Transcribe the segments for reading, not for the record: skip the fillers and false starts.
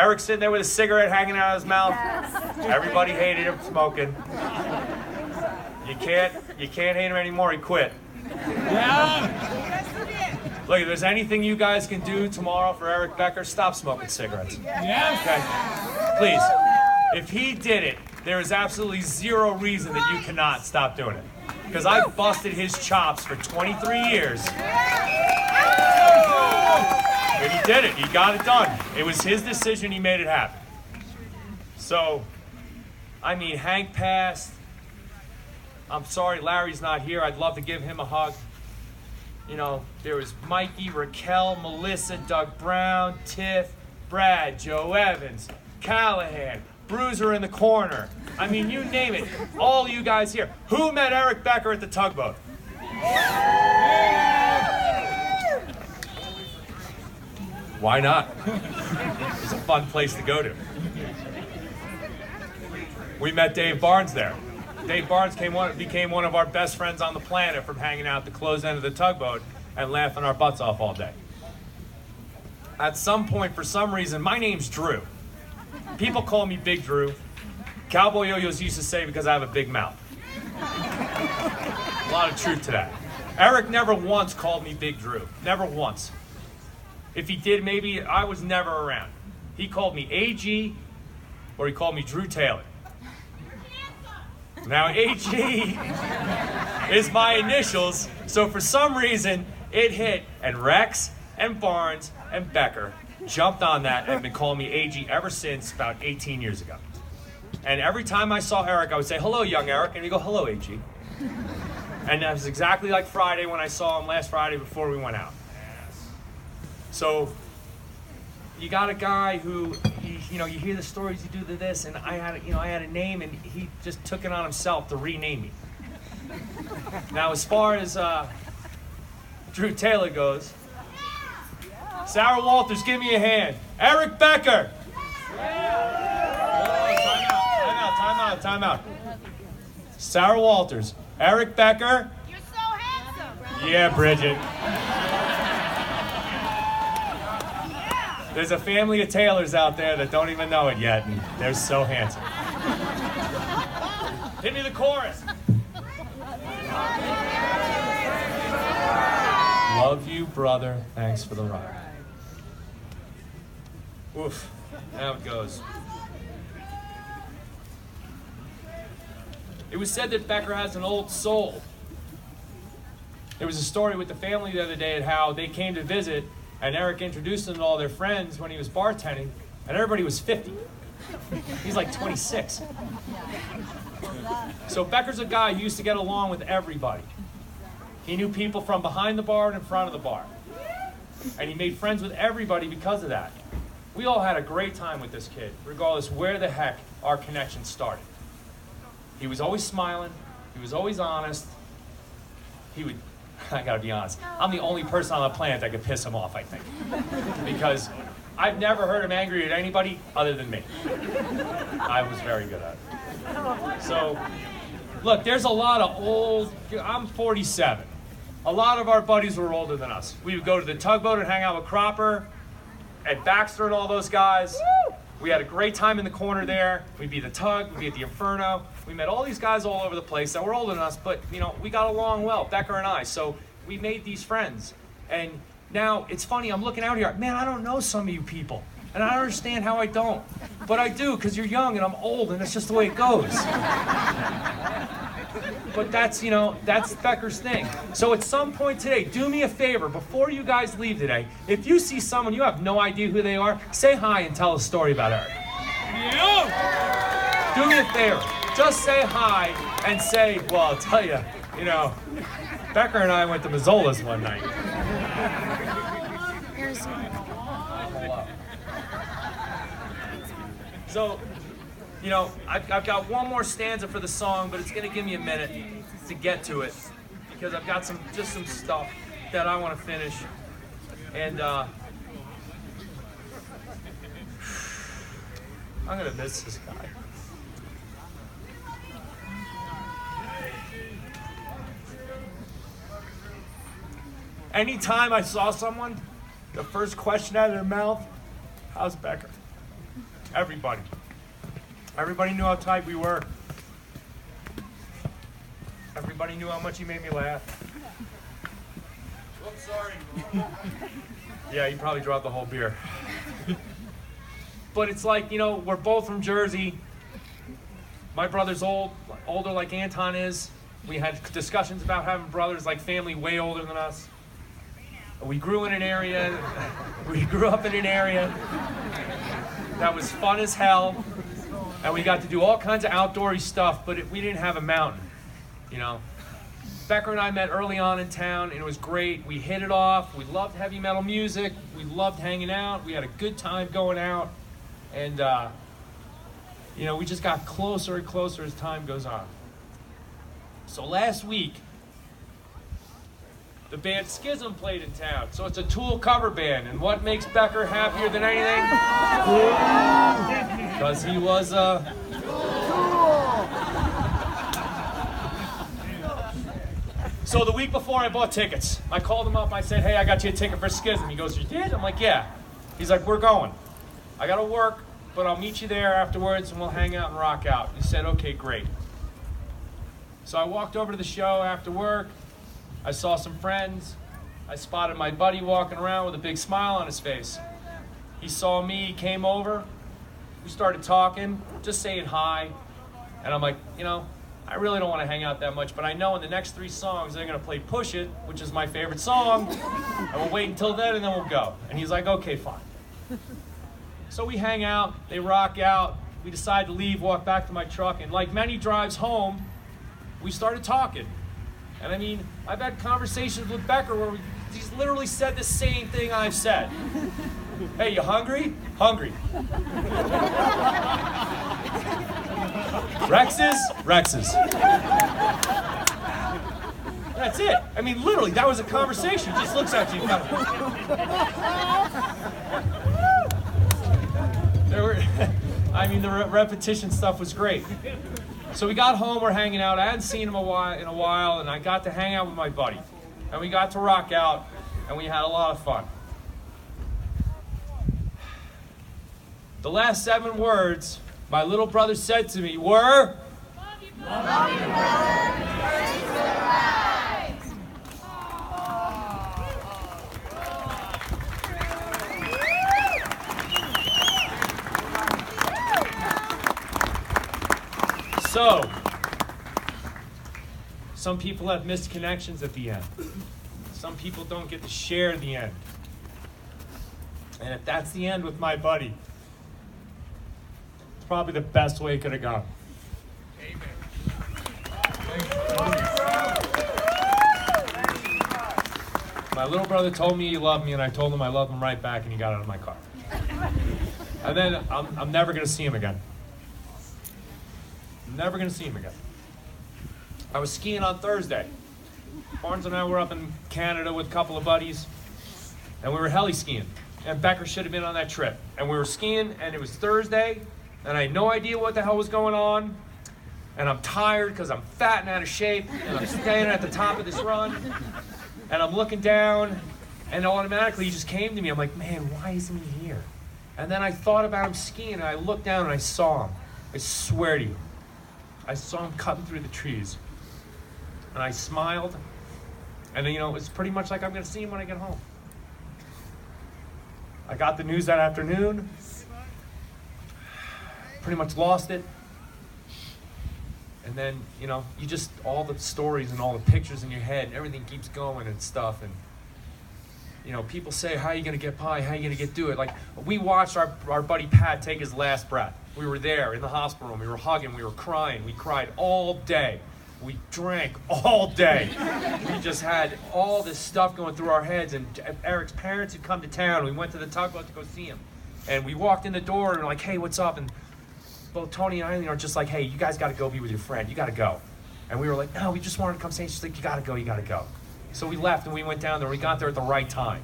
Eric's sitting there with a cigarette hanging out of his mouth. Everybody hated him smoking. You can't hate him anymore. He quit. Look, if there's anything you guys can do tomorrow for Eric Becker, stop smoking cigarettes. Okay? Please. If he did it, there is absolutely zero reason that you cannot stop doing it. Because I busted his chops for 23 years. And he did it. He got it done. It was his decision. He made it happen. So, I mean, Hank passed. I'm sorry Larry's not here. I'd love to give him a hug. You know, there was Mikey, Raquel, Melissa, Doug Brown, Tiff, Brad, Joe Evans, Callahan, Bruiser in the corner. I mean, you name it. All you guys here. Who met Eric Becker at the tugboat? Why not? It's a fun place to go to. We met Dave Barnes there. Dave Barnes became one of our best friends on the planet from hanging out at the closed end of the tugboat and laughing our butts off all day. At some point, for some reason, my name's Drew. People call me Big Drew. Cowboy Yo-Yos used to say because I have a big mouth. A lot of truth to that. Eric never once called me Big Drew. Never once. If he did, maybe I was never around. He called me AG, or he called me Drew Taylor. Now, AG is my initials, so for some reason, it hit, and Rex and Barnes and Becker jumped on that and have been calling me AG ever since about 18 years ago. And every time I saw Eric, I would say, "Hello, young Eric," and he'd go, "Hello, AG." And that was exactly like Friday when I saw him last Friday before we went out. So you got a guy who, you hear the stories, you do this, and I had a name, and he just took it on himself to rename me. Now, as far as Drew Taylor goes, Sarah Walters, give me a hand. Eric Becker. Time out. Sarah Walters, Eric Becker. You're so handsome. Yeah, Bridget. There's a family of Taylors out there that don't even know it yet, and they're so handsome. Hit me the chorus. Love you, brother. Thanks for the ride. Oof. Now it goes. It was said that Becker has an old soul. There was a story with the family the other day at how they came to visit, and Eric introduced them to all their friends when he was bartending, and everybody was 50. He's like 26. So Becker's a guy who used to get along with everybody. He knew people from behind the bar and in front of the bar. And he made friends with everybody because of that. We all had a great time with this kid, regardless where the heck our connection started. He was always smiling. He was always honest. I gotta be honest, I'm the only person on the planet that could piss him off, I think. Because I've never heard him angry at anybody other than me. I was very good at it. So, look, there's a lot of I'm 47. A lot of our buddies were older than us. We would go to the tugboat and hang out with Cropper, and Baxter and all those guys. We had a great time in the corner there. We'd be at the tug, we'd be at the Inferno. We met all these guys all over the place that were older than us, but we got along well, Becker and I. So we made these friends. And now it's funny, I'm looking out here. Man, I don't know some of you people. And I don't understand how I don't. But I do, because you're young and I'm old, and that's just the way it goes. But that's Becker's thing. So at some point today, do me a favor, before you guys leave today, if you see someone, you have no idea who they are, say hi and tell a story about Eric. Yeah. Do me a favor. Just say hi and say, well, I'll tell you, Becker and I went to Mazzola's one night. So, I've got one more stanza for the song, but it's going to give me a minute to get to it because I've got some stuff that I want to finish. And I'm going to miss this guy. Anytime I saw someone, the first question out of their mouth, how's Becker? Everybody. Everybody knew how tight we were. Everybody knew how much he made me laugh. Oops, sorry. Yeah, he probably dropped the whole beer. But it's like, we're both from Jersey. My brother's older like Anton is. We had discussions about having brothers like family way older than us. We grew up in an area that was fun as hell. And we got to do all kinds of outdoorsy stuff, but we didn't have a mountain, Becker and I met early on in town, and it was great. We hit it off. We loved heavy metal music. We loved hanging out. We had a good time going out. And, we just got closer and closer as time goes on. So last week, the band Schism played in town. So it's a Tool cover band. And what makes Becker happier than anything? Because he was a... So the week before I bought tickets, I called him up. I said, hey, I got you a ticket for Schism. He goes, you did? I'm like, yeah. He's like, we're going. I got to work, but I'll meet you there afterwards and we'll hang out and rock out. He said, okay, great. So I walked over to the show after work. I saw some friends. I spotted my buddy walking around with a big smile on his face. He saw me, he came over. We started talking, just saying hi. And I'm like, I really don't want to hang out that much, but I know in the next 3 songs they're going to play Push It, which is my favorite song, and we'll wait until then and then we'll go. And he's like, okay, fine. So we hang out, they rock out, we decide to leave, walk back to my truck, and like many drives home, we started talking. And I mean, I've had conversations with Becker where he's literally said the same thing I've said. Hey, you hungry? Hungry. Rexes? Rexes. That's it. I mean, literally, that was a conversation. He just looks at you. The repetition stuff was great. So we got home, we're hanging out. I hadn't seen him in a while, and I got to hang out with my buddy. And we got to rock out, and we had a lot of fun. The last 7 words my little brother said to me were, love you, brother. Praise the rise. So, some people have missed connections at the end. Some people don't get to share the end. And if that's the end with my buddy, it's probably the best way it could have gone. Amen. My little brother told me he loved me, and I told him I loved him right back, and he got out of my car. And then I'm never going to see him again. Never going to see him again. I was skiing on Thursday. Barnes and I were up in Canada with a couple of buddies, and we were heli skiing. And Becker should have been on that trip. And we were skiing, and it was Thursday, and I had no idea what the hell was going on. And I'm tired because I'm fat and out of shape, and I'm standing at the top of this run, and I'm looking down, and automatically he just came to me. I'm like, man, why isn't he here? And then I thought about him skiing, and I looked down, and I saw him. I swear to you. I saw him cutting through the trees. And I smiled, and then, it was pretty much like I'm going to see him when I get home. I got the news that afternoon, pretty much lost it. And then, you just, all the stories and all the pictures in your head, and everything keeps going and stuff. And, people say, how are you going to get by? How are you going to do it? Like, we watched our buddy Pat take his last breath. We were there in the hospital room. We were hugging. We were crying. We cried all day. We drank all day. We just had all this stuff going through our heads. And Eric's parents had come to town. We went to the tugboat to go see him. And we walked in the door and we're like, hey, what's up? And both Tony and Eileen are just like, hey, you guys got to go be with your friend. You got to go. And we were like, no, we just wanted to come say. She's like, you got to go. You got to go. So we left and we went down there. We got there at the right time.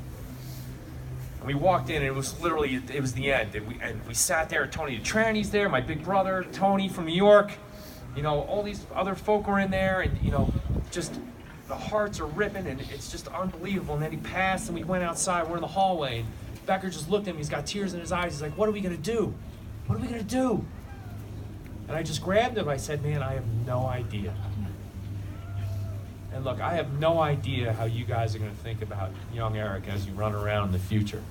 And we walked in and it was literally, it was the end. And we sat there. Tony Tranny's there, my big brother, Tony from New York. All these other folk were in there, and, just the hearts are ripping, and it's just unbelievable. And then he passed, and we went outside. We're in the hallway, and Becker just looked at me. He's got tears in his eyes. He's like, what are we going to do? What are we gonna do? And I just grabbed him. I said, man, I have no idea. And look, I have no idea how you guys are gonna think about young Eric as you run around in the future.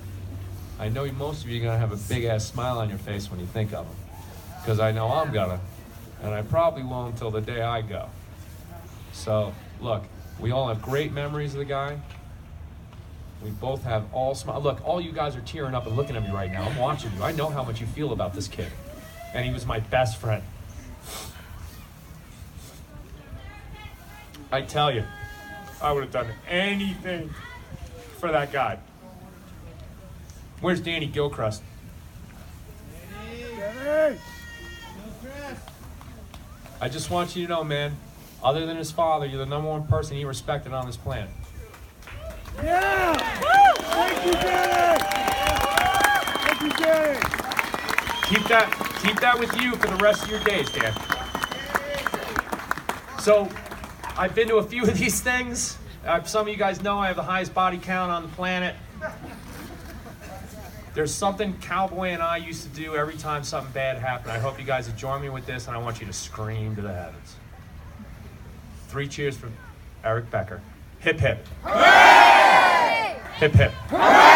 I know most of you are gonna have a big ass smile on your face when you think of him. Because I know I'm gonna. And I probably won't until the day I go. So, look, we all have great memories of the guy. We both have all smile. Look, all you guys are tearing up and looking at me right now. I'm watching you. I know how much you feel about this kid. And he was my best friend. I tell you, I would have done anything for that guy. Where's Danny Gilchrist? I just want you to know, man, other than his father, you're the #1 person he respected on this planet. Yeah! Thank you, Danny! Thank you, Danny! Keep that with you for the rest of your days, Dan. So, I've been to a few of these things. Some of you guys know I have the highest body count on the planet. There's something Cowboy and I used to do every time something bad happened. I hope you guys would join me with this, and I want you to scream to the heavens. 3 cheers for Eric Becker. Hip hip. Hooray! Hip hip. Hooray!